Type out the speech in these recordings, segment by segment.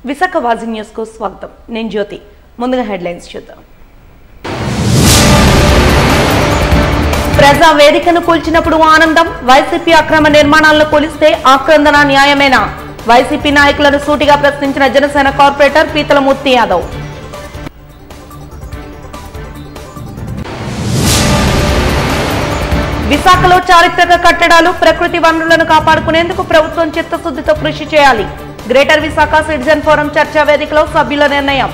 Visakha వాజీ news కు స్వాగతం. నేను జ్యోతి. ముందుగా హెడ్లైన్స్ చూద్దాం. ప్రజా వేదికను కూల్చినప్పుడు ఆనందం, వైసీపీ అక్రమ నిర్మాణాలను కూలిస్తే ఆక్రందన న్యాయమేనా? వైసీపీ నాయకులను సూటిగా ప్రశ్నించిన జనసేన కార్పొరేటర్ పీతలమూర్తి యాదవ్. విశాఖలో చారిత్రక కట్టడాలు, ప్రకృతి వనరులను కాపాడుకునేందుకు ప్రభుత్వం చిత్తశుద్ధితో కృషి చేయాలి. గ్రేటర్ విశాఖ సిటిజన్ ఫోరం చర్చా వేదికలో సభ్యుల నిర్ణయం.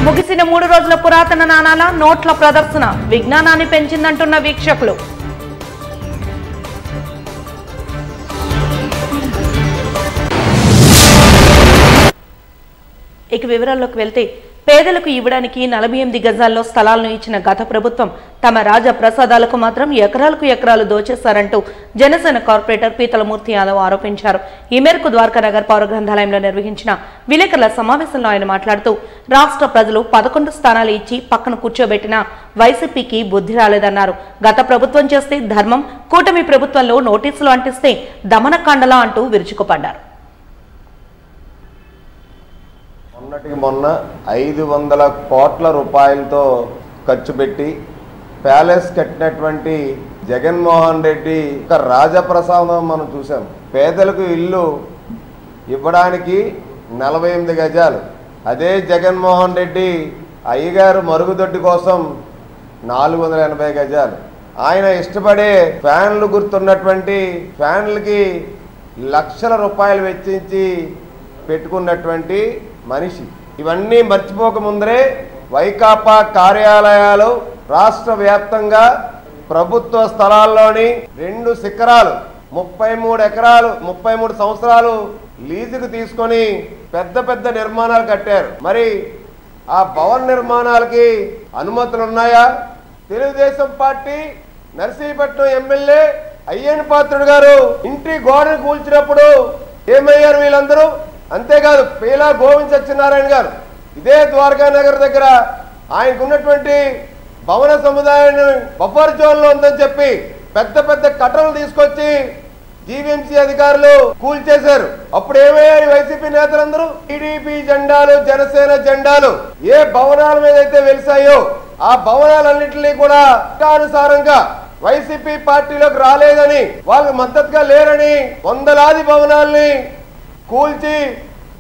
ముగిసిన 3 రోజుల పురాతన నాణాల, నోట్ల ప్రదర్శన విజ్ఞానాన్ని పెంచిందంటున్న వీక్షకులు. ఇక వివరాల్లోకి వెళ్తే, పేదలకు ఇవ్వడానికి 48 గజాల్లో స్థలాలను ఇచ్చిన గత ప్రభుత్వం తమ రాజ ప్రసాదాలకు మాత్రం ఎకరాలకు ఎకరాలు దోచేశారంటూ జనసేన కార్పొరేటర్ పీతలమూర్తి యాదవ్ ఆరోపించారు. ఈ మేరకు ద్వారకా నగర్ పౌర గ్రంథాలయంలో నిర్వహించిన విలేకరుల సమావేశంలో ఆయన మాట్లాడుతూ, రాష్ట్ర ప్రజలు 11 స్థానాలు ఇచ్చి పక్కన కూర్చోబెట్టిన వైసీపీకి బుద్ధి రాలేదన్నారు. గత ప్రభుత్వం చేస్తే ధర్మం, కూటమి ప్రభుత్వంలో నోటీసులు అంటిస్తే దమనకాండలా అంటూ విరుచుకుపడ్డారు. మొన్న 500 కోట్ల రూపాయలతో ఖర్చు పెట్టి ప్యాలెస్ కట్టినటువంటి జగన్మోహన్ రెడ్డి ఒక రాజప్రసాదం మనం చూసాం. పేదలకు ఇల్లు ఇవ్వడానికి 48 గజాలు. అదే జగన్మోహన్ రెడ్డి అయ్యగారు మరుగుదొడ్డి కోసం 480 గజాలు. ఆయన ఇష్టపడే ఫ్యాన్లు గుర్తున్నటువంటి ఫ్యాన్లకి లక్షల రూపాయలు వెచ్చించి పెట్టుకున్నటువంటి మనిషి. ఇవన్నీ మర్చిపోకముందరే వైకాపా కార్యాలయాలు రాష్ట్ర వ్యాప్తంగా ప్రభుత్వ స్థలాల్లోని 2 శిఖరాలు 33 ఎకరాలు 33 సంవత్సరాలు లీజుకు తీసుకొని పెద్ద పెద్ద నిర్మాణాలు కట్టారు. మరి ఆ భవన నిర్మాణాలకి అనుమతులు ఉన్నాయా? తెలుగుదేశం పార్టీ నర్సీపట్నం ఎమ్మెల్యే అయ్యన్ పాత్రుడు గారు ఇంటి గోడను కూల్చినప్పుడు ఏమయ్యారు వీళ్ళందరూ? అంతేకాదు పేలా గోవింద్ సత్యనారాయణ గారు ఇదే ద్వారకా నగర్ దగ్గర ఆయనకున్నటువంటి భవన సముదాయాన్ని బఫర్ జోన్ లో ఉందని చెప్పి పెద్ద పెద్ద కట్టలు తీసుకొచ్చి జీవీఎంసీ అధికారులు కూల్చేశారు. అప్పుడు ఏమయ్యారు వైసీపీ నేతలందరూ? టీడీపీ జెండాలు, జనసేన జెండాలు ఏ భవనాల మీద అయితే వెలిసాయో ఆ భవనాలన్నింటినీ కూడా ఇష్టానుసారంగా వైసీపీ పార్టీలోకి రాలేదని, వాళ్ళకి మద్దతుగా లేరని వందలాది భవనాల్ని కూల్చి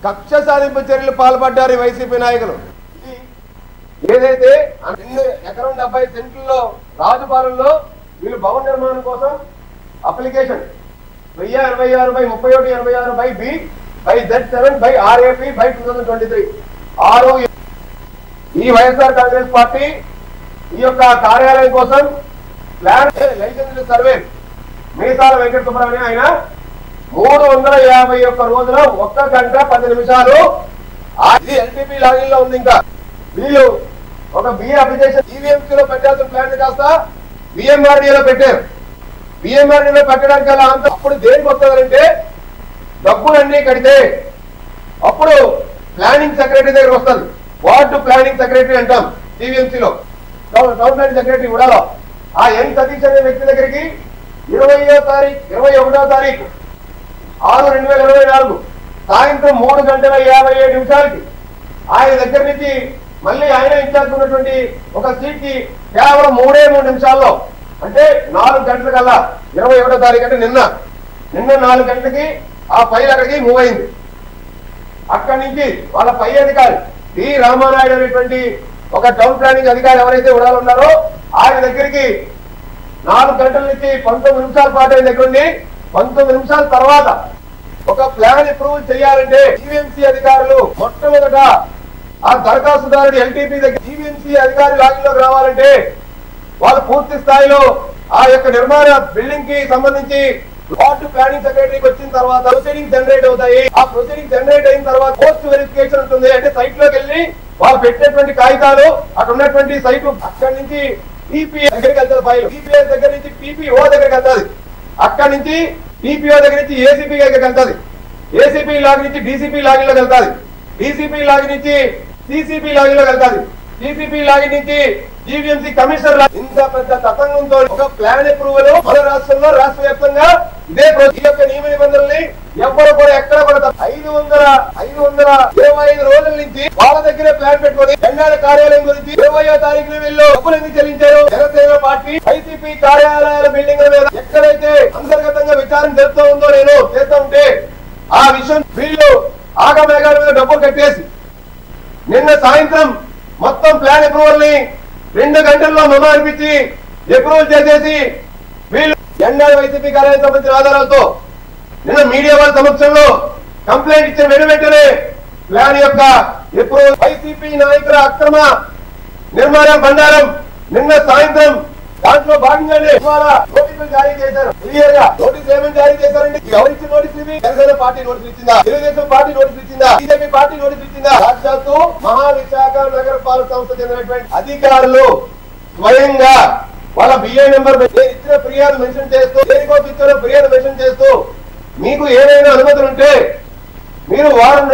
కక్ష సాధింపు చర్యలు పాల్పడ్డారు వైసీపీ నాయకులు. ఏదైతే 2 ఎకరం 70 సెంట్లలో రాజుపాలెంలో వీళ్ళు భవన నిర్మాణం కోసం అప్లికేషన్ 1086/36/B/Z7/RAP/2023 ఈ వైఎస్ఆర్ కాంగ్రెస్ పార్టీ ఈ యొక్క కార్యాలయం కోసం ప్లాన్ లైసెన్స్ సర్వే మీసాల వెంకట సుబ్రహ్మణ్యం ఆయన 351 రోజుల 1 గంట 10 నిమిషాలు ఎల్టీపీ లాగిన్ లో ఉంది. ఇంకా వీళ్ళు ఒక బిఏ అప్లికేషన్ ఈవీఎంసీలో పెట్టాల్సిన ప్లాన్ కాస్త బిఎంఆర్డీలో పెట్టారు. బిఎంఆర్డీలో పెట్టడానికి అలా అంత అప్పుడు దేనికి వస్తుందంటే డబ్బులన్నీ కడితే అప్పుడు ప్లానింగ్ సెక్రటరీ దగ్గర వస్తుంది. వార్డు ప్లానింగ్ సెక్రటరీ అంటాం టీవీఎంసీలో. టౌన్ ప్లానింగ్ సెక్రటరీ కూడా ఆ ఎన్ సతీష్ అనే వ్యక్తి దగ్గరికి 21వ తారీఖు 6/2024 సాయంత్రం 3:57 ఆయన దగ్గర నుంచి మళ్ళీ ఆయన ఇన్ఛార్జ్ ఉన్నటువంటి ఒక సీట్ కి కేవలం 3 నిమిషాల్లో, అంటే 4 గంటల కల్లా 21వ తారీఖు అంటే నిన్న 4 గంటలకి ఆ ఫైల్ అక్కడికి మూవ్ అయింది. అక్కడి నుంచి వాళ్ళ పై అధికారి టి రామానాయుడు అనేటువంటి ఒక టౌన్ ప్లానింగ్ అధికారి ఎవరైతే ఉడాలు ఉన్నారో ఆయన దగ్గరికి 4 గంటల నుంచి 19 నిమిషాల పాటు ఆయన దగ్గర ఉండి 19 నిమిషాల తర్వాత ఒక ప్లాన్ అప్రూవల్ చేయాలంటే జీవీఎంసీ అధికారులు మొట్టమొదట ఆ దరఖాస్తుదారుడు ఎల్టీపీ దగ్గర జీవీఎంసీ అధికారి లాగిన్లోకి రావాలంటే వాళ్ళు పూర్తి స్థాయిలో ఆ యొక్క నిర్మాణ బిల్డింగ్ కి సంబంధించి వార్డు ప్లానింగ్ సెక్రటరీకి వచ్చిన తర్వాత ప్రొసీడింగ్ జనరేట్ అవుతాయి. ఆ ప్రొసీడింగ్ జనరేట్ అయిన తర్వాత పోస్ట్ వెరిఫికేషన్ ఉంటుంది. అంటే సైట్ లోకి వెళ్ళి వాళ్ళు పెట్టినటువంటి కాగితాలు అక్కడ ఉన్నటువంటి సైట్ అక్కడి నుంచి టీపీఏ దగ్గరికి వెళ్తుంది. ఫైల్ టీపీఎస్ దగ్గర నుంచి టీపీఓ దగ్గరికి వెళ్తుంది. అక్కడి నుంచి టీపీఓ దగ్గర నుంచి ఏసీపీ దగ్గరికి వెళ్తుంది. ఏసీపీ లాగిన్ నుంచి డీసీపీ లాగిన్ లోకి వెళ్తుంది. డీసీపీ లాగిన్ నుంచి సిసిపి లాగిన్ లోకి వెళ్తుంది. సిసిపి లాగిన్ నుంచి జీవీఎంసీ కమిషనర్ ఇంత పెద్ద తతంగంతో ఒక ప్లాన్ అప్రూవల్ మన రాష్ట్రంలో రాష్ట్ర వ్యాప్తంగా ఇదే ఈ యొక్క నియమ నిబంధనల్ని ఎవ్వరు కూడా ఎక్కడ కూడా 525 రోజుల నుంచి వాళ్ళ దగ్గరే ప్లాన్ పెట్టుకుని జెండాల కార్యాలయం గురించి 20వ తారీఖున వీళ్ళు డబ్బులు ఎందుకు చెల్లించారు? జనసేన పార్టీ వైసీపీ కార్యాలయాల బిల్డింగ్ మీద ఎక్కడైతే అంతర్గతంగా విచారణ జరుగుతూ ఉందో నేను చేస్తూ ఉంటే ఆ విషయం వీళ్ళు ఆగమేఘాల మీద డబ్బులు కట్టేసి నిన్న సాయంత్రం మొత్తం ప్లాన్ అప్రూవల్ ని 2 గంటల్లో మెమో అనిపించి అప్రూవల్ చేసేసి వీళ్ళు జెండా వైసీపీ కార్యాలయం సంబంధించిన ఆధారాలతో నిన్న మీడియా వాళ్ళ సమక్షంలో కంప్లైంట్ ఇచ్చిన వెంటనే ప్లాన్ యొక్క అప్రూవల్ వైసీపీ నాయకుల అక్రమ నిర్మాణ బండారం నిన్న సాయంత్రం దాంట్లో భాగంగానే నోటీసులు జారీ చేశారు. క్లియర్ గా నోటీసులు ఏమేమి జారీ చేశారండి? ఎవరిచ్చిన నోటీసులు ఇవి? జనసేన పార్టీ నోటీసులు ఇచ్చిందా? తెలుగుదేశం పార్టీ నోటీసులు ఇచ్చిందా? బీజేపీ పార్టీ నోటీసులు ఇచ్చిందా? సాక్షాత్తు మహావిశాఖ నగరపాలక సంస్థ చెందినటువంటి అధికారులు స్వయంగా వాళ్ళ బిఏ నెంబర్ ఇచ్చిన ఫిర్యాదు మెన్షన్ చేస్తూ దేనికోసం ఇచ్చిన ఫిర్యాదు మెన్షన్ చేస్తూ మీకు ఏదైనా అనుమతులు ఉంటే మీరు వారం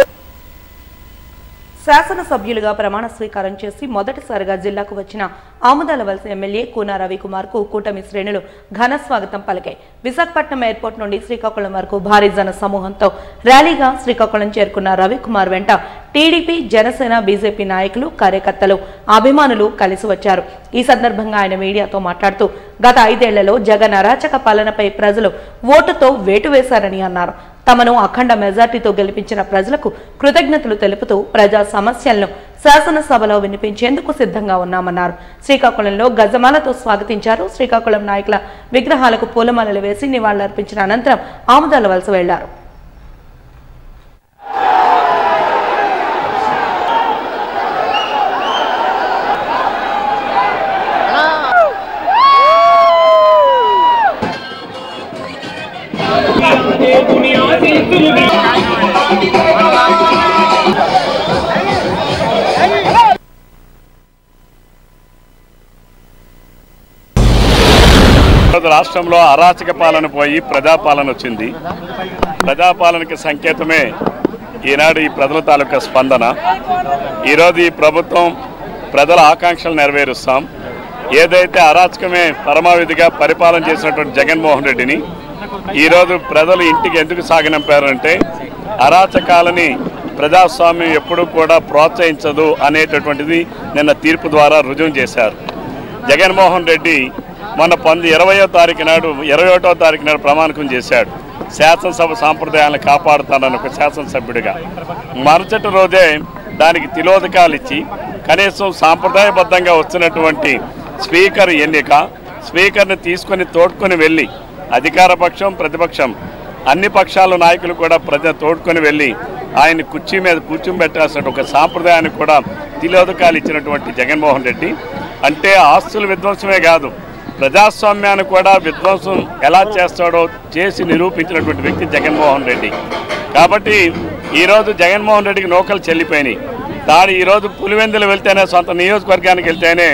శాసనసభ్యులుగా ప్రమాణ స్వీకారం చేసి మొదటిసారిగా జిల్లాకు వచ్చిన ఆముదాలవలస ఎమ్మెల్యే కూన రవికుమార్ కు కూటమి శ్రేణులు ఘన స్వాగతం పలికాయి. విశాఖపట్నం ఎయిర్పోర్ట్ నుండి శ్రీకాకుళం వరకు భారీ జన సమూహంతో ర్యాలీగా శ్రీకాకుళం చేరుకున్న రవికుమార్ వెంట టీడీపీ, జనసేన, బీజేపీ నాయకులు, కార్యకర్తలు, అభిమానులు కలిసి వచ్చారు. ఈ సందర్భంగా ఆయన మీడియాతో మాట్లాడుతూ గత 5 ఏళ్లలో జగన్ అరాచక పాలనపై ప్రజలు ఓటుతో వేటు వేశారని అన్నారు. తమను అఖండ మెజార్టీతో గెలిపించిన ప్రజలకు కృతజ్ఞతలు తెలుపుతూ ప్రజా సమస్యలను శాసనసభలో వినిపించేందుకు సిద్ధంగా ఉన్నామన్నారు. శ్రీకాకుళంలో గజమాలతో స్వాగతించారు. శ్రీకాకుళం నాయకుల విగ్రహాలకు పూలమాలలు వేసి నివాళులర్పించిన అనంతరం ఆముదాలవలస వెళ్లారు. రాష్ట్రంలో అరాచక పాలన పోయి ప్రజాపాలన వచ్చింది. ప్రజాపాలనకి సంకేతమే ఈనాడు ఈ ప్రజల తాలూకా స్పందన. ఈరోజు ఈ ప్రభుత్వం ప్రజల ఆకాంక్షలు నెరవేరుస్తాం. ఏదైతే అరాచకమే పరమావధిగా పరిపాలన చేసినటువంటి జగన్మోహన్ రెడ్డిని ఈరోజు ప్రజలు ఇంటికి ఎందుకు సాగనంపారంటే అరాచకాలని ప్రజాస్వామ్యం ఎప్పుడూ కూడా ప్రోత్సహించదు అనేటటువంటిది నిన్న తీర్పు ద్వారా రుజువు చేశారు. జగన్మోహన్ రెడ్డి మొన్న 21వ తారీఖు నాడు ప్రమాణకం చేశాడు. శాసనసభ సాంప్రదాయాలను కాపాడుతానని ఒక శాసనసభ్యుడిగా మరుసటి రోజే దానికి తిలోదకాలు ఇచ్చి కనీసం సాంప్రదాయబద్ధంగా వస్తున్నటువంటి స్పీకర్ ఎన్నిక స్పీకర్ని తీసుకొని తోడ్కొని వెళ్ళి అధికార పక్షం, ప్రతిపక్షం అన్ని పక్షాల నాయకులు కూడా తోడ్కొని వెళ్ళి ఆయన కుర్చీ మీద కూర్చోబెట్టాల్సిన ఒక సాంప్రదాయాన్ని కూడా తిలోదకాలు ఇచ్చినటువంటి జగన్మోహన్ రెడ్డి అంటే ఆస్తుల విధ్వంసమే కాదు, ప్రజాస్వామ్యాన్ని కూడా విధ్వంసం ఎలా చేస్తాడో చేసి నిరూపించినటువంటి వ్యక్తి జగన్మోహన్ రెడ్డి. కాబట్టి ఈరోజు జగన్మోహన్ రెడ్డికి నౌకలు చెల్లిపోయినాయి. దాని ఈరోజు పులివెందులు వెళ్తేనే, సొంత నియోజకవర్గానికి వెళ్తేనే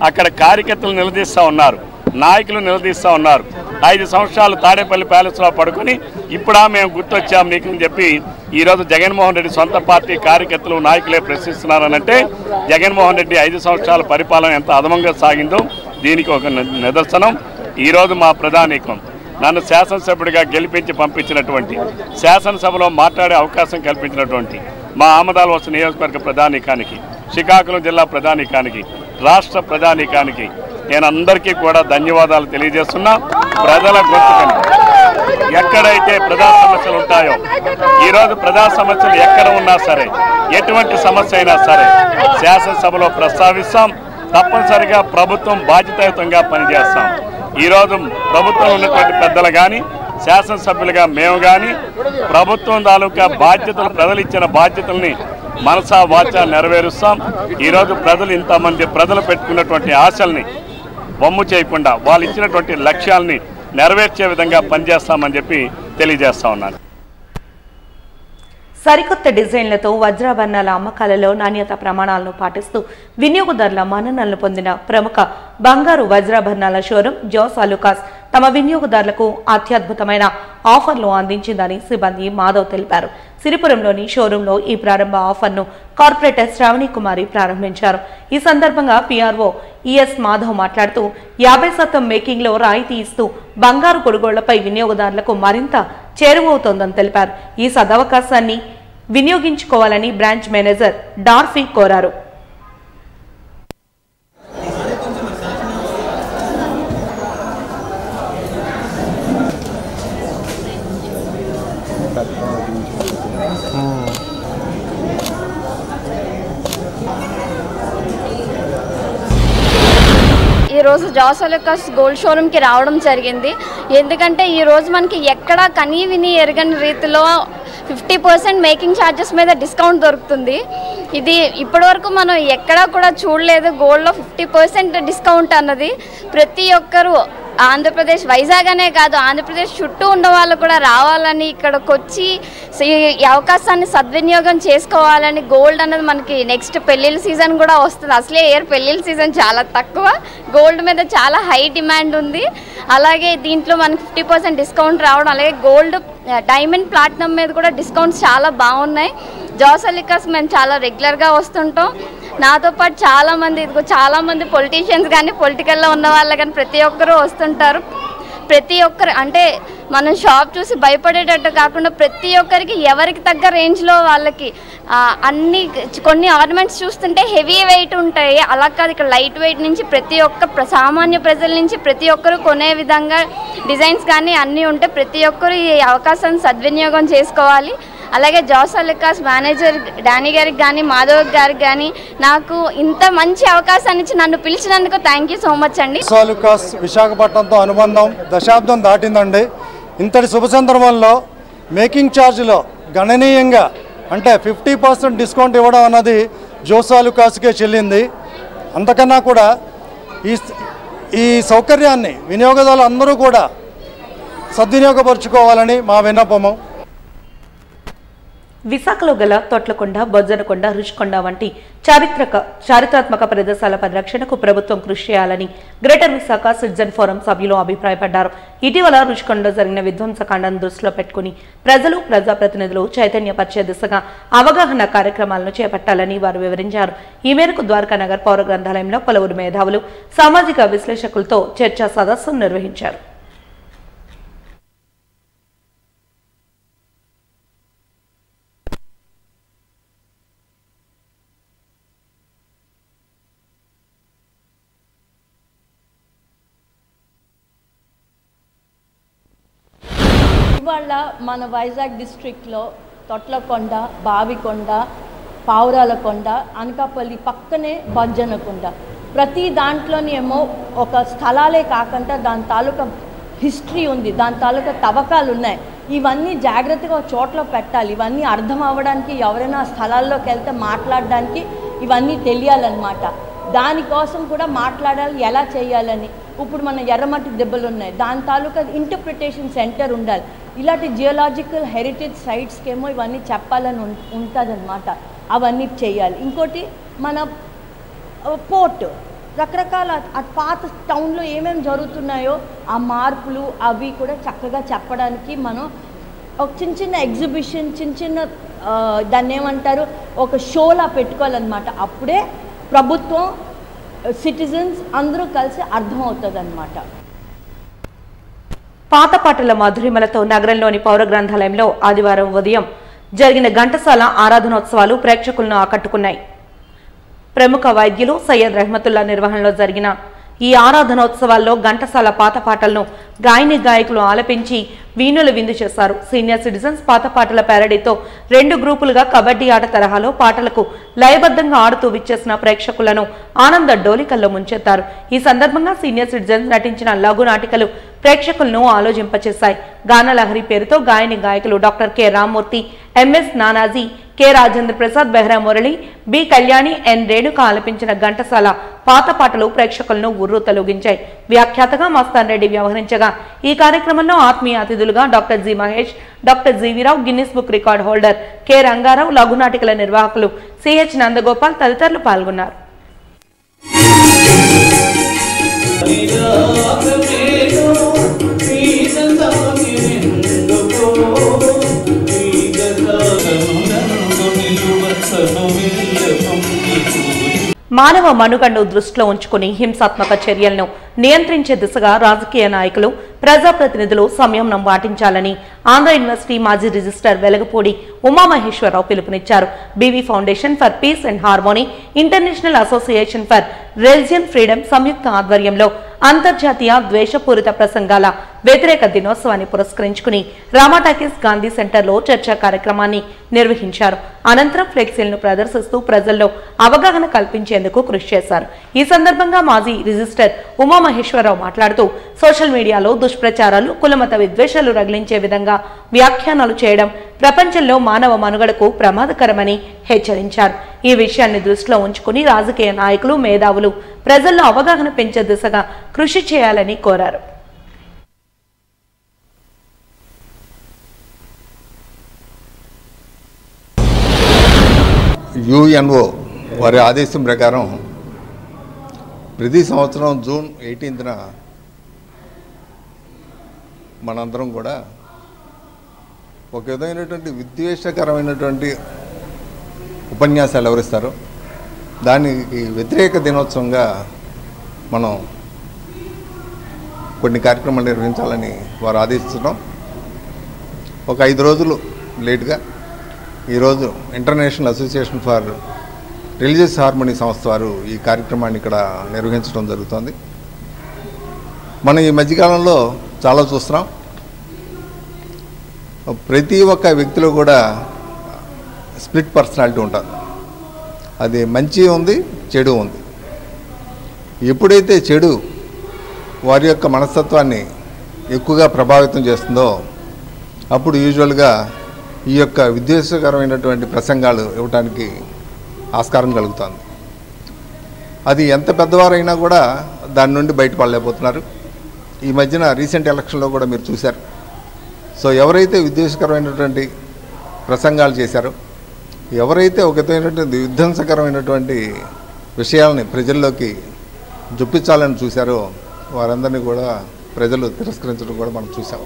అక్కడ కార్యకర్తలు నిలదీస్తూ ఉన్నారు, నాయకులు నిలదీస్తూ ఉన్నారు. 5 సంవత్సరాలు తాడేపల్లి ప్యాలెస్లో పడుకొని ఇప్పుడా మేము గుర్తొచ్చాము నీకు అని చెప్పి ఈరోజు జగన్మోహన్ రెడ్డి సొంత పార్టీ కార్యకర్తలు, నాయకులే ప్రశ్నిస్తున్నారనంటే జగన్మోహన్ రెడ్డి 5 సంవత్సరాల పరిపాలన ఎంత అధమంగా సాగిందో దీనికి ఒక నిదర్శనం. ఈరోజు మా ప్రధానికం నన్ను శాసనసభ్యుడిగా గెలిపించి పంపించినటువంటి, శాసనసభలో మాట్లాడే అవకాశం కల్పించినటువంటి మా ఆమదాలవలస నియోజకవర్గ ప్రధానికానికి, శ్రీకాకుళం జిల్లా ప్రధానికానికి, రాష్ట్ర ప్రధానికానికి నేను అందరికీ కూడా ధన్యవాదాలు తెలియజేస్తున్నా. ప్రజల గొంతుకని ఎక్కడైతే ప్రజా సమస్యలు ఉంటాయో ఈరోజు ప్రజా సమస్యలు ఎక్కడ ఉన్నా సరే, ఎటువంటి సమస్య అయినా సరే శాసనసభలో ప్రస్తావిస్తాం. తప్పనిసరిగా ప్రభుత్వం బాధ్యతాయుతంగా పనిచేస్తాం. ఈరోజు ప్రభుత్వం ఉన్నటువంటి పెద్దలు కానీ, శాసనసభ్యులుగా మేము కానీ ప్రభుత్వం తాలూకా బాధ్యతలు, ప్రజలు ఇచ్చిన బాధ్యతల్ని మనసా వాచా నెరవేరుస్తాం. ఈరోజు ప్రజలు ఇంతమంది ప్రజలు పెట్టుకున్నటువంటి ఆశల్ని బొమ్ము చేయకుండా వాళ్ళు ఇచ్చినటువంటి లక్ష్యాలని నెరవేర్చే విధంగా పనిచేస్తామని చెప్పి తెలియజేస్తా ఉన్నాను. సరికొత్త డిజైన్లతో వజ్రాభరణాల అమ్మకాలలో నాణ్యత ప్రమాణాలను పాటిస్తూ వినియోగదారుల మన్ననలను పొందిన ప్రముఖ బంగారు వజ్రాభరణాల షోరూం జోస్ అలుకాస్ తమ వినియోగదారులకు అత్యద్భుతమైన ఆఫర్లు అందించిందని సిబ్బంది మాధవ్ తెలిపారు. సిరిపురంలోని షోరూంలో ఈ ప్రారంభ ఆఫర్ను కార్పొరేటర్ శ్రావణి కుమారి ప్రారంభించారు. ఈ సందర్భంగా పిఆర్ఓ ఈఎస్ మాధవ్ మాట్లాడుతూ 50% మేకింగ్ లో రాయితీ ఇస్తూ బంగారు కొనుగోళ్లపై వినియోగదారులకు మరింత చేరువవుతోందని తెలిపారు. ఈ సదవకాశాన్ని వినియోగించుకోవాలని బ్రాంచ్ మేనేజర్ డార్ఫీ కోరారు. ఈరోజు జాస్ అలుకాస్ గోల్డ్ షోరూమ్కి రావడం జరిగింది. ఎందుకంటే ఈరోజు మనకి ఎక్కడ కనీ విని ఎరగని రీతిలో 50% మేకింగ్ ఛార్జెస్ మీద డిస్కౌంట్ దొరుకుతుంది. ఇది ఇప్పటివరకు మనం ఎక్కడా కూడా చూడలేదు. గోల్డ్లో 50% డిస్కౌంట్ అన్నది ప్రతి ఒక్కరూ ఆంధ్రప్రదేశ్ వైజాగ్ అనే కాదు, ఆంధ్రప్రదేశ్ చుట్టూ ఉన్న వాళ్ళు కూడా రావాలని, ఇక్కడికి వచ్చి ఈ అవకాశాన్ని సద్వినియోగం చేసుకోవాలని. గోల్డ్ అన్నది మనకి నెక్స్ట్ పెళ్ళిళ్ళ సీజన్ కూడా వస్తుంది. అసలే పెళ్ళిళ్ళ సీజన్ చాలా తక్కువ, గోల్డ్ మీద చాలా హై డిమాండ్ ఉంది. అలాగే దీంట్లో మనకి 50% డిస్కౌంట్ రావడం, అలాగే గోల్డ్ డైమండ్ ప్లాటినం మీద కూడా డిస్కౌంట్స్ చాలా బాగున్నాయి. జాస్ అలుకాస్ మేము చాలా రెగ్యులర్గా వస్తుంటాం. నాతో పాటు చాలామంది పొలిటీషియన్స్ కానీ పొలిటికల్లో ఉన్న వాళ్ళు కానీ ప్రతి ఒక్కరూ వస్తుంటారు. ప్రతి ఒక్కరు అంటే మనం షాప్ చూసి భయపడేటట్టు కాకుండా ప్రతి ఒక్కరికి ఎవరికి తగ్గ రేంజ్లో వాళ్ళకి కొన్ని ఆర్నమెంట్స్ చూస్తుంటే హెవీ వెయిట్ ఉంటాయి. అలా కాదు, ఇక్కడ లైట్ వెయిట్ నుంచి ప్రతి ఒక్క సామాన్య ప్రజల నుంచి ప్రతి ఒక్కరు కొనే విధంగా డిజైన్స్ కానీ అన్నీ ఉంటే ప్రతి ఒక్కరు ఈ అవకాశాన్ని సద్వినియోగం చేసుకోవాలి. అలాగే జాస్ అలుకాస్ మేనేజర్ డానీ గారికి కానీ మాధవ్ గారికి కానీ నాకు ఇంత మంచి అవకాశాన్ని ఇచ్చి నన్ను పిలిచినందుకు థ్యాంక్ యూ సో మచ్ అండి. జాస్ అలుకాస్ విశాఖపట్నంతో అనుబంధం దశాబ్దం దాటిందండి. ఇంతటి శుభ సందర్భంలో మేకింగ్ ఛార్జ్లో గణనీయంగా అంటే 50% డిస్కౌంట్ ఇవ్వడం అన్నది జాస్ అలుకాస్కే చెల్లింది. అంతకన్నా కూడా ఈ సౌకర్యాన్ని వినియోగదారులు అందరూ కూడా సద్వినియోగపరుచుకోవాలని మా విన్నపము. విశాఖలో గల తొట్లకొండ, బొజ్జనకొండ, రుషికొండ వంటి చారిత్రాత్మక ప్రదేశాల పరిరక్షణకు ప్రభుత్వం కృషి చేయాలని గ్రేటర్ విశాఖ సిటిజన్ ఫోరం సభ్యులు అభిప్రాయపడ్డారు. ఇటీవల రుషికొండలో జరిగిన విధ్వంసకాండను దృష్టిలో పెట్టుకుని ప్రజలు, ప్రజాప్రతినిధులు చైతన్యపరిచే దిశగా అవగాహన కార్యక్రమాలను చేపట్టాలని వారు వివరించారు. ఈ మేరకు ద్వారకానగర్ పౌర గ్రంథాలయంలో పలువురు మేధావులు, సామాజిక విశ్లేషకులతో చర్చా సదస్సును నిర్వహించారు. ఇవాళ మన వైజాగ్ డిస్ట్రిక్ట్లో తొట్లకొండ, బావికొండ, పావురాలకొండ, అనకాపల్లి పక్కనే బొజ్జనకొండ, ప్రతి దాంట్లోని ఏమో ఒక స్థలాలే కాకుండా దాని తాలూకా హిస్టరీ ఉంది, దాని తాలూకా తవ్వకాలు ఉన్నాయి. ఇవన్నీ జాగ్రత్తగా చోట్ల పెట్టాలి. ఇవన్నీ అర్థం అవ్వడానికి, ఎవరైనా స్థలాల్లోకి వెళ్తే మాట్లాడడానికి ఇవన్నీ తెలియాలన్నమాట. దానికోసం కూడా మాట్లాడాలి, ఎలా చేయాలని. ఇప్పుడు మన ఎర్రమట్టి దెబ్బలు ఉన్నాయి, దాని తాలూకా ఇంటర్ప్రిటేషన్ సెంటర్ ఉండాలి. ఇలాంటి జియోలాజికల్ హెరిటేజ్ సైట్స్కి ఏమో ఇవన్నీ చెప్పాలని ఉంటుందన్నమాట. అవన్నీ చేయాలి. ఇంకోటి మన పోర్ట్, రకరకాల పాత టౌన్లో ఏమేమి జరుగుతున్నాయో ఆ మార్పులు అవి కూడా చక్కగా చెప్పడానికి మనం ఒక చిన్న ఎగ్జిబిషన్, చిన్న దాన్ని ఏమంటారు, ఒక షోలా పెట్టుకోవాలన్నమాట. అప్పుడే ప్రభుత్వం, సిటిజన్స్ అందరూ కలిసి అర్థమవుతుంది అన్నమాట. పాతపాటల మధురిమలతో నగరంలోని పౌర గ్రంథాలయంలో ఆదివారం ఉదయం జరిగిన ఘంటసాల ఆరాధనోత్సవాలు ప్రేక్షకులను ఆకట్టుకున్నాయి. ప్రముఖ వైద్యులు సయ్యద్ రెహమతుల్లా నిర్వహణలో జరిగిన ఈ ఆరాధనోత్సవాల్లో ఘంటసాల పాత పాటలను గాయని గాయకులు ఆలపించి వీణుల విందు చేశారు. సీనియర్ సిటిజన్స్ పాత పాటల ప్యారడీతో 2 గ్రూపులుగా కబడ్డీ ఆట తరహాలో పాటలకు లయబద్ధంగా ఆడుతూ విచ్చేసిన ప్రేక్షకులను ఆనంద డోలికల్లో ముంచెత్తారు. ఈ సందర్భంగా సీనియర్ సిటిజన్స్ నటించిన లఘు నాటికలు ప్రేక్షకులను ఆలోచింపచేశాయి. గానలహరి పేరుతో గాయని గాయకులు doctor K Rammurthy, MS Nanaji, K Rajendra Prasad, Behra Murali, B Kalyani, N Renuka ఆలపించిన ఘంటసాల పాత పాటలు ప్రేక్షకులను ఉర్రు తొలగించాయి. వ్యాఖ్యాతగా మస్తాన్ రెడ్డి వ్యవహరించగా ఈ కార్యక్రమంలో ఆత్మీయ అతిథులుగా doctor G Mahesh, doctor GV Rao, Guinness book record holder K Rangarao, లఘునాటికల నిర్వాహకులు సిహెచ్ నందగోపాల్ తదితరులు పాల్గొన్నారు. మానవ మనుగడను దృష్టిలో ఉంచుకుని హింసాత్మక చర్యలను నియంత్రించే దిశగా రాజకీయ నాయకులు ప్రజాప్రతినిధులు సంయమనం పాటించాలని ఆంధ్ర యూనివర్సిటీ మాజీ రిజిస్ట్రార్ వెలగపూడి ఉమామహేశ్వరరావు పిలుపునిచ్చారు. BV foundation for peace and harmony, international association for religion freedom సంయుక్త ఆధ్వర్యంలో అంతర్జాతీయ ద్వేషపూరిత ప్రసంగాల వ్యతిరేక దినోత్సవాన్ని పురస్కరించుకుని రామాటాకీస్ గాంధీ సెంటర్లో చర్చా కార్యక్రమాన్ని నిర్వహించారు. అనంతరం ఫ్లెక్సీలను ప్రదర్శిస్తూ ప్రజల్లో అవగాహన కల్పించేందుకు కృషి చేశారు. ఈ సందర్భంగా మాజీ రిజిస్టర్ ఉమామహేశ్వరరావు మాట్లాడుతూ సోషల్ మీడియాలో దుష్ప్రచారాలు, కులమత విద్వేషాలు రగిలించే విధంగా వ్యాఖ్యానాలు చేయడం ప్రపంచంలో మానవ మనుగడకు ప్రమాదకరమని హెచ్చరించారు. ఈ విషయాన్ని దృష్టిలో ఉంచుకుని రాజకీయ నాయకులు, మేధావులు ప్రజల్లో అవగాహన పెంచే దిశగా కృషి చేయాలని కోరారు. యుఎన్ఓ వారి ఆదేశం ప్రకారం ప్రతి సంవత్సరం జూన్ 18న మనందరం కూడా ఒక విధమైనటువంటి విద్వేషకరమైనటువంటి ఉపన్యాసాలు ఎవరిస్తారో దానికి వ్యతిరేక దినోత్సవంగా మనం కొన్ని కార్యక్రమాలు నిర్వహించాలని వారు ఆదేశించడం. ఒక 5 రోజులు లేటుగా ఈరోజు international association for religious harmony సంస్థ వారు ఈ కార్యక్రమాన్ని ఇక్కడ నిర్వహించడం జరుగుతుంది. మనం ఈ మధ్యకాలంలో చాలా చూస్తున్నాం. ప్రతి ఒక్క వ్యక్తిలో కూడా స్ప్లిట్ పర్సనాలిటీ ఉంటుంది. అది మంచి ఉంది, చెడు ఉంది. ఎప్పుడైతే చెడు వారి యొక్క మనస్తత్వాన్ని ఎక్కువగా ప్రభావితం చేస్తుందో అప్పుడు యూజువల్గా ఈ యొక్క విద్వేషకరమైనటువంటి ప్రసంగాలు ఇవ్వడానికి ఆస్కారం కలుగుతుంది. అది ఎంత పెద్దవారైనా కూడా దాని నుండి బయటపడలేకపోతున్నారు. ఈ మధ్యన రీసెంట్ ఎలక్షన్లో కూడా మీరు చూశారు. సో ఎవరైతే విద్వేషకరమైనటువంటి ప్రసంగాలు చేశారో, ఎవరైతే ఒక విధమైనటువంటి విధ్వంసకరమైనటువంటి విషయాలని ప్రజల్లోకి జొప్పించాలని చూశారో వారందరినీ కూడా ప్రజలు తిరస్కరించడం కూడా మనం చూసాం.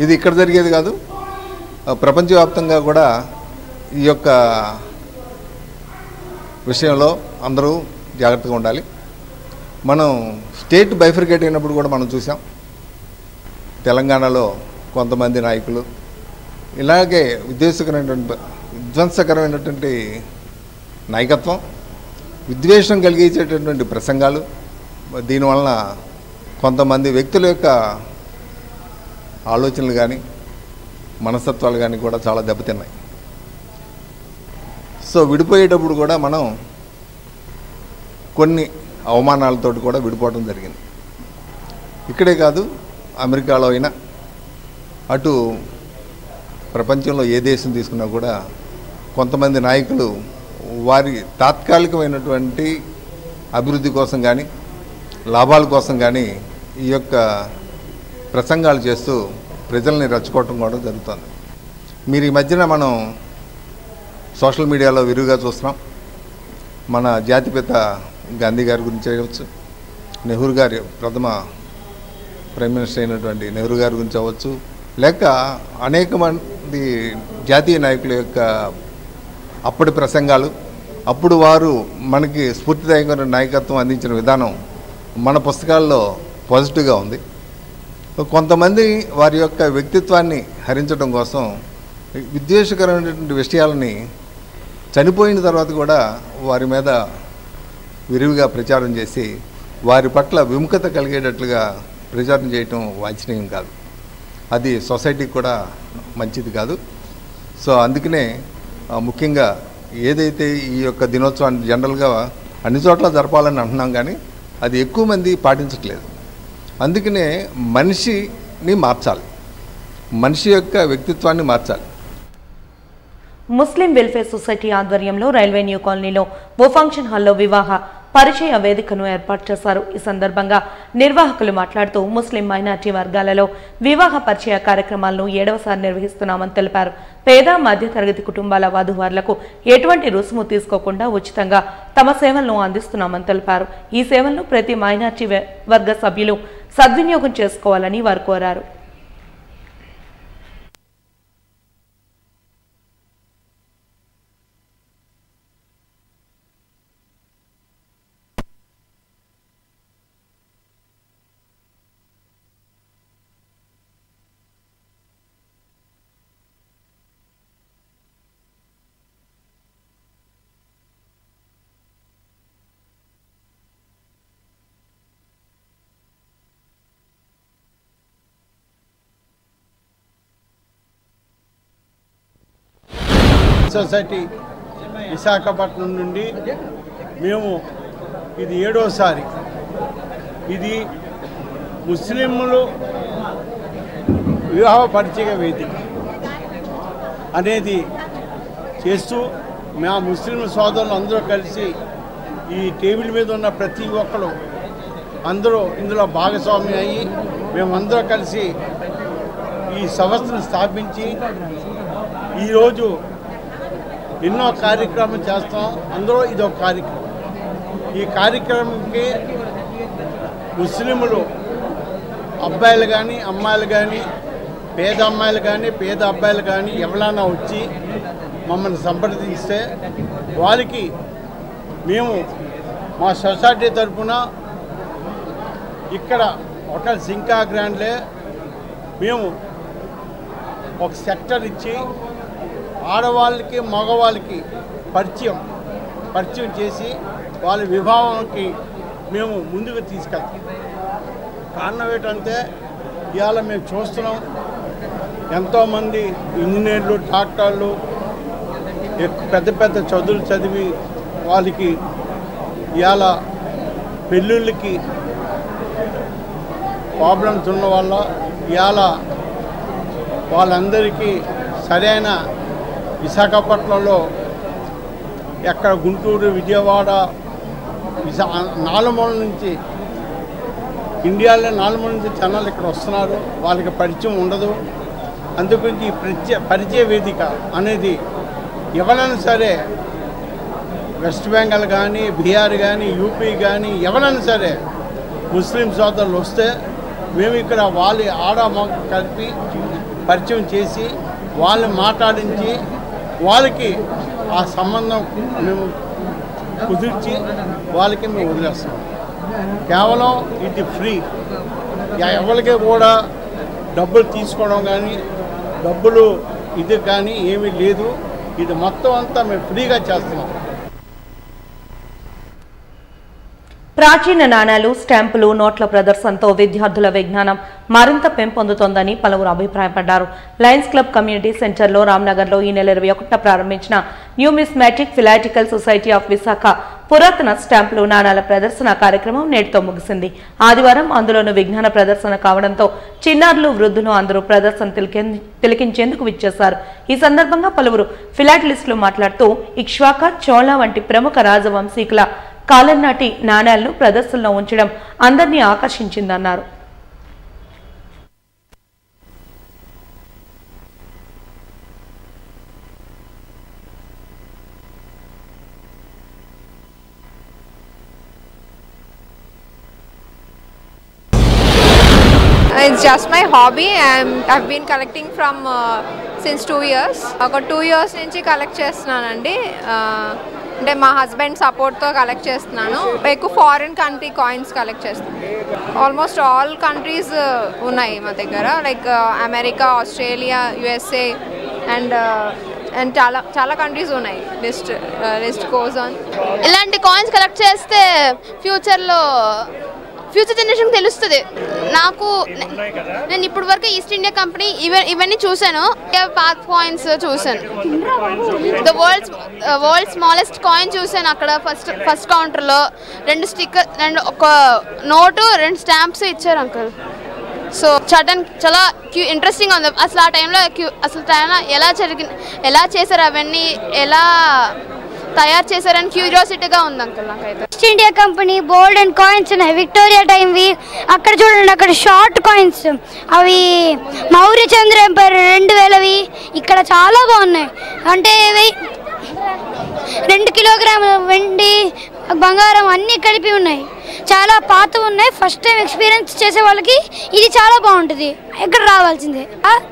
ఇది ఇక్కడ జరిగేది కాదు, ప్రపంచవ్యాప్తంగా కూడా ఈ యొక్క విషయంలో అందరూ జాగ్రత్తగా ఉండాలి. మనం స్టేట్ బైఫర్కేట్ అయినప్పుడు కూడా మనం చూసాం. తెలంగాణలో కొంతమంది నాయకులు ఇలాగే విధ్వంసకరమైనటువంటి నాయకత్వం, విద్వేషం కలిగించేటటువంటి ప్రసంగాలు, దీనివలన కొంతమంది వ్యక్తుల యొక్క ఆలోచనలు కానీ మనస్తత్వాలు కానీ కూడా చాలా దెబ్బతిన్నాయి. సో విడిపోయేటప్పుడు కూడా మనం కొన్ని అవమానాలతో కూడా విడిపోవడం జరిగింది. ఇక్కడే కాదు, అమెరికాలో అయినా అటు ప్రపంచంలో ఏ దేశం తీసుకున్నా కూడా కొంతమంది నాయకులు వారి తాత్కాలికమైనటువంటి అభివృద్ధి కోసం కానీ లాభాల కోసం కానీ ఈ యొక్క ప్రసంగాలు చేస్తూ ప్రజల్ని రెచ్చగొట్టడం కూడా జరుగుతుంది. మీరు ఈ మధ్యన మనం సోషల్ మీడియాలో విరివిగా చూస్తున్నాం. మన జాతిపిత గాంధీ గారి గురించి అవ్వచ్చు, నెహ్రూ గారి ప్రథమ ప్రైమ్ మినిస్టర్ అయినటువంటి నెహ్రూ గారి గురించి అవ్వచ్చు, లేక అనేక మంది జాతీయ నాయకుల యొక్క అప్పటి ప్రసంగాలు, అప్పుడు వారు మనకి స్ఫూర్తిదాయకమైన నాయకత్వం అందించిన విధానం మన పుస్తకాల్లో పాజిటివ్గా ఉంది. కొంతమంది వారి యొక్క వ్యక్తిత్వాన్ని హరించడం కోసం విద్వేషకరమైనటువంటి విషయాలని చనిపోయిన తర్వాత కూడా వారి మీద విరివిగా ప్రచారం చేసి వారి పట్ల విముఖత కలిగేటట్లుగా ప్రచారం చేయటం వాంఛనీయం కాదు. అది సొసైటీకి కూడా మంచిది కాదు. సో అందుకనే ముఖ్యంగా ఏదైతే ఈ యొక్క దినోత్సవాన్ని జనరల్గా అన్ని చోట్ల జరపాలని అంటున్నాం, కానీ అది ఎక్కువ మంది పాటించట్లేదు. అందుకనే మనిషిని మార్చాలి, మనిషి యొక్క వ్యక్తిత్వాన్ని మార్చాలి. ముస్లిం వెల్ఫేర్ సొసైటీ ఆధ్వర్యంలో రైల్వే న్యూ కాలనీలో ఓ ఫంక్షన్ హాల్లో వివాహ పరిచయ వేదికను ఏర్పాటు చేశారు. ఈ సందర్భంగా నిర్వాహకులు మాట్లాడుతూ ముస్లిం మైనార్టీ వర్గాలలో వివాహ పరిచయ కార్యక్రమాలను 7వసారి నిర్వహిస్తున్నామని తెలిపారు. పేద మధ్యతరగతి కుటుంబాల వధూవరులకు ఎటువంటి రుసుము తీసుకోకుండా ఉచితంగా తమ సేవలను అందిస్తున్నామని తెలిపారు. ఈ సేవలను ప్రతి మైనార్టీ వర్గ సభ్యులు సద్వినియోగం చేసుకోవాలని వారు కోరారు. సొసైటీ విశాఖపట్నం నుండి మేము ఇది 7వసారి ఇది ముస్లింలు వివాహ పరిచయ వేదిక అనేది చేస్తూ మా ముస్లిం సోదరులు అందరూ కలిసి ఈ టేబుల్ మీద ఉన్న ప్రతి ఒక్కరు అందరూ ఇందులో భాగస్వామి అయ్యి మేమందరూ కలిసి ఈ సంస్థను స్థాపించి ఈరోజు ఎన్నో కార్యక్రమాలు చేస్తాం. అందులో ఇదొక కార్యక్రమం. ఈ కార్యక్రమంకి ముస్లింలు అబ్బాయిలు కానీ అమ్మాయిలు కానీ పేద అమ్మాయిలు కానీ పేద అబ్బాయిలు కానీ ఎవరైనా వచ్చి మమ్మల్ని సంప్రదిస్తే వారికి మేము మా సొసైటీ తరఫున ఇక్కడ హోటల్ సింకా గ్రాండ్లే మేము ఒక సెక్టర్ ఇచ్చి ఆడవాళ్ళకి మగవాళ్ళకి పరిచయం చేసి వాళ్ళ వివాహానికి మేము ముందుకు తీసుకెళ్తాం. కారణం ఏంటంటే ఇవాళ మేము చూస్తున్నాం ఎంతోమంది ఇంజనీర్లు డాక్టర్లు పెద్ద పెద్ద చదువులు చదివి వాళ్ళకి ఇవాళ పెళ్ళిళ్ళకి ప్రాబ్లమ్స్ ఉన్న వల్ల ఇవాళ వాళ్ళందరికీ సరైన విశాఖపట్నంలో ఎక్కడ గుంటూరు విజయవాడ నాలుమూల నుంచి ఇండియాలో నాలుమూల నుంచి జనాలు ఇక్కడ వస్తున్నారు. వాళ్ళకి పరిచయం ఉండదు. అందుగురించి ఈ పరిచయ వేదిక అనేది ఎవరైనా సరే వెస్ట్ బెంగాల్ కానీ బీహార్ కానీ యూపీ కానీ ఎవరైనా సరే ముస్లిం సోదరులు వస్తే మేము ఇక్కడ వాళ్ళ ఆడ మగ కలిపి పరిచయం చేసి వాళ్ళని మాట్లాడించి వాళ్ళకి ఆ సంబంధం మేము కుదిర్చి వాళ్ళకి మేము వదిలేస్తాం. కేవలం ఇది ఫ్రీ. ఎవరికి కూడా డబ్బులు తీసుకోవడం కానీ డబ్బులు ఇది కానీ ఏమీ లేదు. ఇది మొత్తం అంతా మేము ఫ్రీగా చేస్తున్నాం. ప్రాచీన నాణాలు, స్టాంపులు, నోట్ల ప్రదర్శనతో విద్యార్థుల విజ్ఞానం మరింత పెంపొందుతోందని పలువురు అభిప్రాయపడ్డారు. లయన్స్ క్లబ్ కమ్యూనిటీ సెంటర్లో రామ్నగర్లో ఈ నెల 21న ప్రారంభించిన న్యూమిస్మాటిక్ ఫిలాటికల్ సొసైటీ ఆఫ్ విశాఖ పురాతన స్టాంపులు, నాణాల ప్రదర్శన కార్యక్రమం నేటితో ముగిసింది. ఆదివారం అందులోనూ విజ్ఞాన ప్రదర్శన కావడంతో చిన్నారులు, వృద్ధులు అందరూ ప్రదర్శన తిలకించేందుకు విచ్చేశారు. ఈ సందర్భంగా పలువురు ఫిలాటలిస్టులు మాట్లాడుతూ ఇక్ష్వాక, చోళ వంటి ప్రముఖ రాజవంశీకుల కాలం నాటి నాణేలను ప్రదర్శనలో ఉంచడం అందరినీ ఆకర్షించిందన్నారు. It's just my hobby. I've been collecting from since 2 years. ఒక 2 years నుంచి కలెక్ట్ చేస్తున్నానండి. అంటే మా హస్బెండ్ సపోర్ట్తో కలెక్ట్ చేస్తున్నాను. ఎక్కువ ఫారిన్ కంట్రీ కాయిన్స్ కలెక్ట్ చేస్తున్నాను. ఆల్మోస్ట్ ఆల్ కంట్రీస్ ఉన్నాయి మా దగ్గర, like America, Australia, USA and చాలా కంట్రీస్ ఉన్నాయి. List goes on. ఇలాంటి కాయిన్స్ కలెక్ట్ చేస్తే ఫ్యూచర్ జనరేషన్ తెలుస్తుంది. నేను ఇప్పటి వరకు ఈస్ట్ ఇండియా కంపెనీ ఇవన్నీ చూసాను. పాత్ కాయిన్స్ చూసాను. ద వరల్డ్ స్మాలెస్ట్ కాయిన్ చూసాను అక్కడ ఫస్ట్ కౌంటర్లో. 2 స్టిక్కర్, ఒక నోటు, 2 స్టాంప్స్ ఇచ్చారు అంకుల్. సో చాలా ఇంట్రెస్టింగ్ ఉంది. అసలు ఆ టైంలో ఎలా చేశారు, అవన్నీ ఎలా తయారు చేశారని క్యూరియాసిటీగా ఉంది అంకుల్ నాకైతే. East India company bold and coins ఉన్నాయి, విక్టోరియా టైంవి. అక్కడ చూడండి, అక్కడ షార్ట్ కాయిన్స్, అవి మౌర్య చంద్ర ఎంపైర్ 2000వి. ఇక్కడ చాలా బాగున్నాయి. అంటే 2 కిలోగ్రాముల వెండి, బంగారం అన్నీ కలిపి ఉన్నాయి. చాలా పాత ఉన్నాయి. ఫస్ట్ టైం ఎక్స్పీరియన్స్ చేసే వాళ్ళకి ఇది చాలా బాగుంటుంది. ఇక్కడ రావాల్సిందే.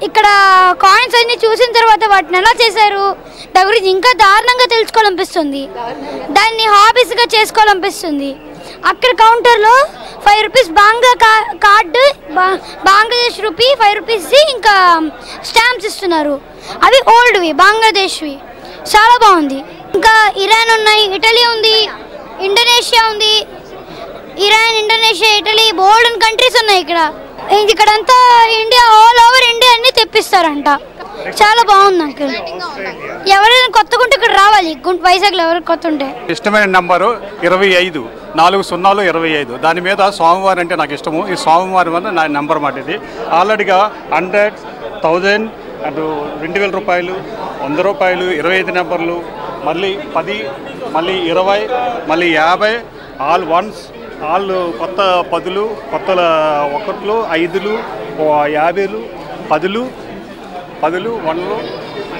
ఇక్కడ కాయిన్స్ అన్ని చూసిన తర్వాత వాటిని ఎలా చేశారు దాని గురించి ఇంకా దారుణంగా తెలుసుకోవాలనిపిస్తుంది. దాన్ని హాబీస్గా చేసుకోవాలనిపిస్తుంది. అక్కడ కౌంటర్లో 5 rupees Bangla card, Bangladesh rupee 5 rupees, ఇంకా స్టాంప్స్ ఇస్తున్నారు. అవి ఓల్డ్వి, బంగ్లాదేశ్వి. చాలా బాగుంది. ఇంకా ఇరాన్ ఉన్నాయి, ఇటలీ ఉంది, ఇండోనేషియా ఉంది. ఇరాన్, ఇండోనేషియా, ఇటలీ బోల్డెన్ కంట్రీస్ ఉన్నాయి ఇక్కడ. ఇక్కడంతా ఇండియా, ఆల్ ఓవర్ ఇండియా అన్ని తెప్పిస్తారంట. చాలా బాగుంది అంకుల్. ఎవరైనా కొత్తగా ఉంటే ఇక్కడ రావాలి. వైజాగ్లో ఎవరు కొత్త ఉంటే ఇష్టమైన నెంబరు 25 4025. దాని మీద స్వామివారి అంటే నాకు ఇష్టము. ఈ స్వామివారి వల్ల నా నెంబర్ మాట ఇది. ఆల్రెడీగా 100, 1000 అండ్ 2000 రూపాయలు, 100 రూపాయలు, 25 నెంబర్లు, మళ్ళీ 10, మళ్ళీ 20, మళ్ళీ 50, ఆల్ వన్స్, ఆల్ కొత్త 10లు, కొత్త 1లు, 5లు, 50లు, 10లు, 100లు,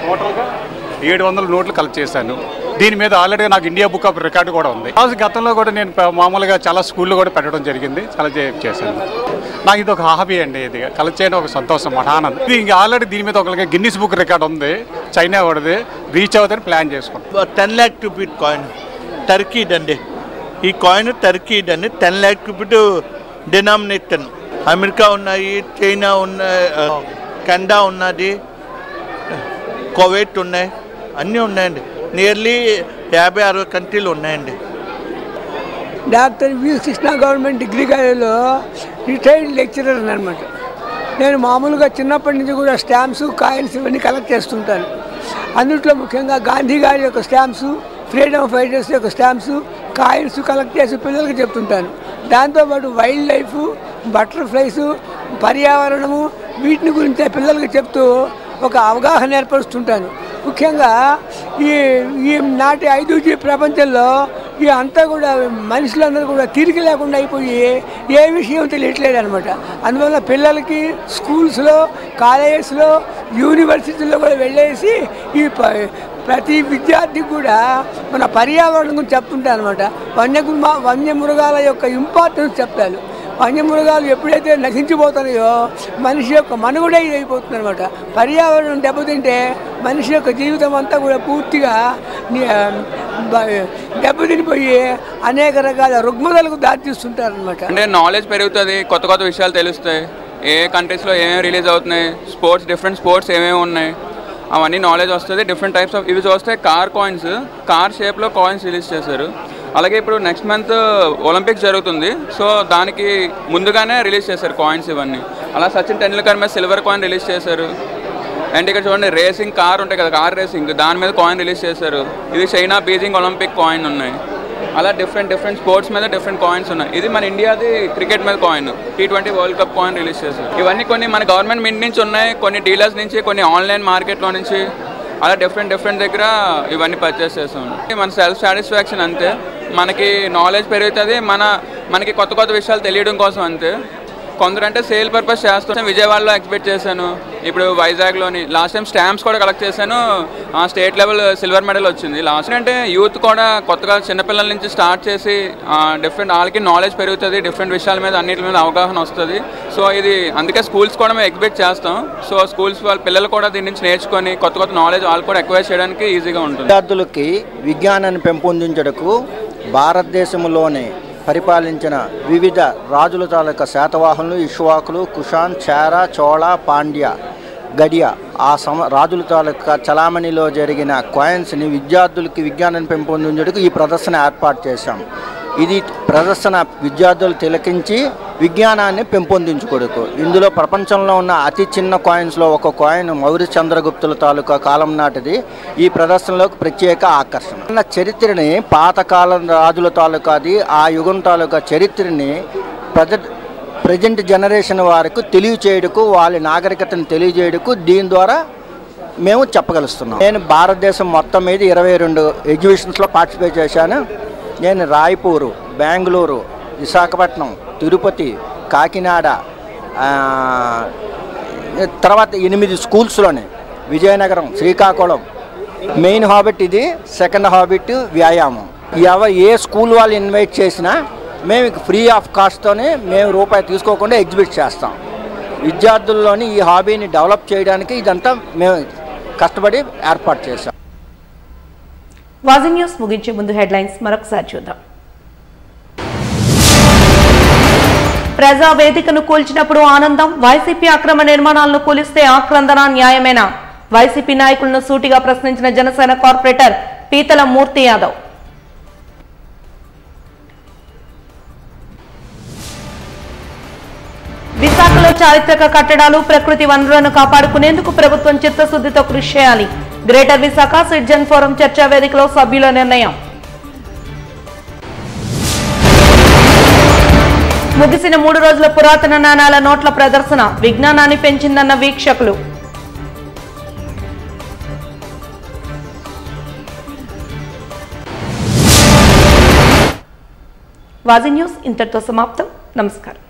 టోటల్గా 700 నోట్లు కలెక్ట్ చేశాను. దీని మీద ఆల్రెడీ నాకు ఇండియా బుక్ ఆఫ్ రికార్డు కూడా ఉంది. గతంలో కూడా నేను మామూలుగా చాలా స్కూల్లో కూడా పెట్టడం జరిగింది. చాలా చేశాను. నాకు ఇది ఒక హాబీ అండి. ఇది కలెక్ట్ చేయడం ఒక సంతోషం, మాట ఆనందం. ఇది ఇంకా ఆల్రెడీ దీని మీద ఒక గిన్నిస్ బుక్ రికార్డు ఉంది. చైనా వాడిది రీచ్ అవుతుందని ప్లాన్ చేసుకుంటాం. 10 lakh రూపీస్ కాయిన్ టర్కీదండి. ఈ కాయిన్ టర్కీదండి. 10 lakh రూపీస్ డినామినేషన్. అమెరికా ఉన్నాయి, చైనా ఉన్నాయి, కెనడా ఉన్నది, కువైట్ ఉన్నాయి, అన్నీ ఉన్నాయండి. నియర్లీ 50-60 కంట్రీలు ఉన్నాయండి. Doctor V Krishna government degree కాలేజీలో రిటైర్డ్ లెక్చరర్ అనమాట. నేను మామూలుగా చిన్నప్పటి నుంచి కూడా స్టాంప్స్, కాయిన్స్ ఇవన్నీ కలెక్ట్ చేస్తుంటాను. అందుట్లో ముఖ్యంగా గాంధీ గారి యొక్క స్టాంప్స్, ఫ్రీడమ్ ఫైటర్స్ యొక్క స్టాంప్స్, కాయిన్స్ కలెక్ట్ చేసి పిల్లలకి చెప్తుంటాను. దాంతోపాటు వైల్డ్ లైఫ్, బటర్ఫ్లైస్, పర్యావరణము, వీటిని గురించి పిల్లలకి చెప్తూ ఒక అవగాహన ఏర్పరుస్తుంటాను. ముఖ్యంగా ఈ నాటి 5G ప్రపంచంలో ఈ అంతా కూడా మనుషులందరూ కూడా తీరిక లేకుండా అయిపోయి ఏ విషయం తెలియట్లేదు అనమాట. అందువల్ల పిల్లలకి స్కూల్స్లో, కాలేజెస్లో, యూనివర్సిటీల్లో కూడా వెళ్ళేసి ఈ ప్రతి విద్యార్థికి కూడా మన పర్యావరణం గురించి చెప్తుంటాను అనమాట. వన్యమృగాల యొక్క ఇంపార్టెన్స్ చెప్తాను. వన్యమృగాలు ఎప్పుడైతే నశించిపోతున్నాయో మనిషి యొక్క మనుగడే ఇది అయిపోతుంది అనమాట. పర్యావరణం దెబ్బతింటే మనిషి యొక్క జీవితం అంతా కూడా పూర్తిగా దెబ్బతినిపోయి అనేక రకాల రుగ్మతలకు దారితీస్తుంటారనమాట. అంటే నాలెడ్జ్ పెరుగుతుంది, కొత్త కొత్త విషయాలు తెలుస్తాయి. ఏ కంట్రీస్లో ఏమేమి రిలీజ్ అవుతున్నాయి, డిఫరెంట్ స్పోర్ట్స్ ఏమేమి ఉన్నాయి, అవన్నీ నాలెడ్జ్ వస్తుంది. డిఫరెంట్ టైప్స్ ఆఫ్ ఇవి చూస్తే కార్ కాయిన్స్, కార్ షేప్లో కాయిన్స్ రిలీజ్ చేశారు. అలాగే ఇప్పుడు నెక్స్ట్ మంత్ ఒలింపిక్స్ జరుగుతుంది. సో దానికి ముందుగానే రిలీజ్ చేశారు కాయిన్స్ ఇవన్నీ. అలా సచిన్ టెండూల్కర్ మీద సిల్వర్ కాయిన్ రిలీజ్ చేశారు. అండ్ ఇక్కడ చూడండి రేసింగ్ కార్ ఉంటాయి కదా, కార్ రేసింగ్, దాని మీద కాయిన్ రిలీజ్ చేశారు. ఇది చైనా బీజింగ్ ఒలింపిక్ కాయిన్ ఉన్నాయి. అలా డిఫరెంట్ స్పోర్ట్స్ మీద డిఫరెంట్ కాయిన్స్ ఉన్నాయి. ఇది మన ఇండియాది క్రికెట్ మీద coin, T20 world cup coin release చేశారు. ఇవన్నీ కొన్ని మన గవర్నమెంట్ మింట్ నుంచి ఉన్నాయి, కొన్ని డీలర్స్ నుంచి, కొన్ని ఆన్లైన్ మార్కెట్లో నుంచి, అలా డిఫరెంట్ దగ్గర ఇవన్నీ పర్చేస్ చేస్తాం. మన సెల్ఫ్ సాటిస్ఫాక్షన్ అంతే. మనకి నాలెడ్జ్ పెరుగుతుంది, మనకి కొత్త విషయాలు తెలియడం కోసం అంతే. కొందరంటే సేల్ పర్పస్ చేస్తాను. విజయవాడలో ఎక్స్పెక్ట్ చేశాను, ఇప్పుడు వైజాగ్లోని లాస్ట్ టైం స్టాంప్స్ కూడా కలెక్ట్ చేశాను. స్టేట్ లెవెల్ సిల్వర్ మెడల్ వచ్చింది. లాస్ట్ అంటే యూత్ కూడా కొత్తగా చిన్నపిల్లల నుంచి స్టార్ట్ చేసి డిఫరెంట్ వాళ్ళకి నాలెడ్జ్ పెరుగుతుంది, డిఫరెంట్ విషయాల మీద అన్నిటి మీద అవగాహన వస్తుంది. సో ఇది అందుకే స్కూల్స్ కూడా మేము ఎక్స్పెక్ట్ చేస్తాం. సో స్కూల్స్ వాళ్ళ పిల్లలు కూడా దీని నుంచి నేర్చుకొని కొత్త నాలెడ్జ్ వాళ్ళు కూడా ఎక్వైర్ చేయడానికి ఈజీగా ఉంటుంది. విద్యార్థులకి విజ్ఞానాన్ని పెంపొందించడానికి భారతదేశంలోనే పరిపాలించిన వివిధ రాజుల తాలూకా శాతవాహనులు, ఇక్ష్వాకులు, కుషాన్, చేర, చోళ, పాండ్య, గడియ రాజుల తాలూకా చలామణిలో జరిగిన కాయిన్స్ని విద్యార్థులకి విజ్ఞానాన్ని పెంపొందించడానికి ఈ ప్రదర్శన ఏర్పాటు చేశాం. ఇది ప్రదర్శన విద్యార్థులు తిలకించి విజ్ఞానాన్ని పెంపొందించుకోడుకు. ఇందులో ప్రపంచంలో ఉన్న అతి చిన్న కాయిన్స్లో ఒక కాయిన్ మౌర్య చంద్రగుప్తుల తాలూకా కాలం నాటిది. ఈ ప్రదర్శనలోకి ప్రత్యేక ఆకర్షణ. చరిత్రని పాతకాలం రాజుల తాలూకాది, ఆ యుగం తాలూకా చరిత్రని ప్రజెంట్ జనరేషన్ వారికి తెలియచేయడకు, వాళ్ళ నాగరికతను తెలియజేయడకు దీని ద్వారా మేము చెప్పగలుస్తున్నాం. నేను భారతదేశం మొత్తం మీద 22 ఎగ్జిబిషన్స్లో పార్టిసిపేట్ చేశాను. నేను రాయ్పూరు, బెంగళూరు, విశాఖపట్నం, తిరుపతి, కాకినాడ, తర్వాత 8 స్కూల్స్లోనే, విజయనగరం, శ్రీకాకుళం. మెయిన్ హాబిట్ ఇది, సెకండ్ హాబిట్ వ్యాయామం. ఏ స్కూల్ వాళ్ళు ఇన్వైట్ చేసినా మేము ఫ్రీ ఆఫ్ కాస్ట్తోనే మేము రూపాయి తీసుకోకుండా ఎగ్జిబిట్ చేస్తాం. విద్యార్థుల్లోని ఈ హాబీని డెవలప్ చేయడానికి ఇదంతా మేము కష్టపడి ఏర్పాటు చేశాం. వాజీ న్యూస్ ముగించే ముందు హెడ్లైన్స్ మరొకసారి చూద్దాం. ప్రజా వేదికను కూల్చినప్పుడు ఆనందం, వైసీపీ అక్రమ నిర్మాణాలను కూలిస్తే ఆక్రందన న్యాయమేనా? వైసీపీ నాయకులను సూటిగా ప్రశ్నించిన జనసేన కార్పొరేటర్ పీతల మూర్తి యాదవ్. విశాఖలో చారిత్రక కట్టడాలు, ప్రకృతి వనరులను కాపాడుకునేందుకు ప్రభుత్వం చిత్తశుద్ధితో కృషి చేయాలి. గ్రేటర్ విశాఖ సిటిజన్ ఫోరం చర్చా వేదికలో సభ్యుల నిర్ణయం. ముగిసిన 3 రోజుల పురాతన నాణాల నోట్ల ప్రదర్శన విజ్ఞానాన్ని పెంచిందన్న వీక్షకులు. వాజీ న్యూస్ ఇంతటితో సమాప్తం. నమస్కారం.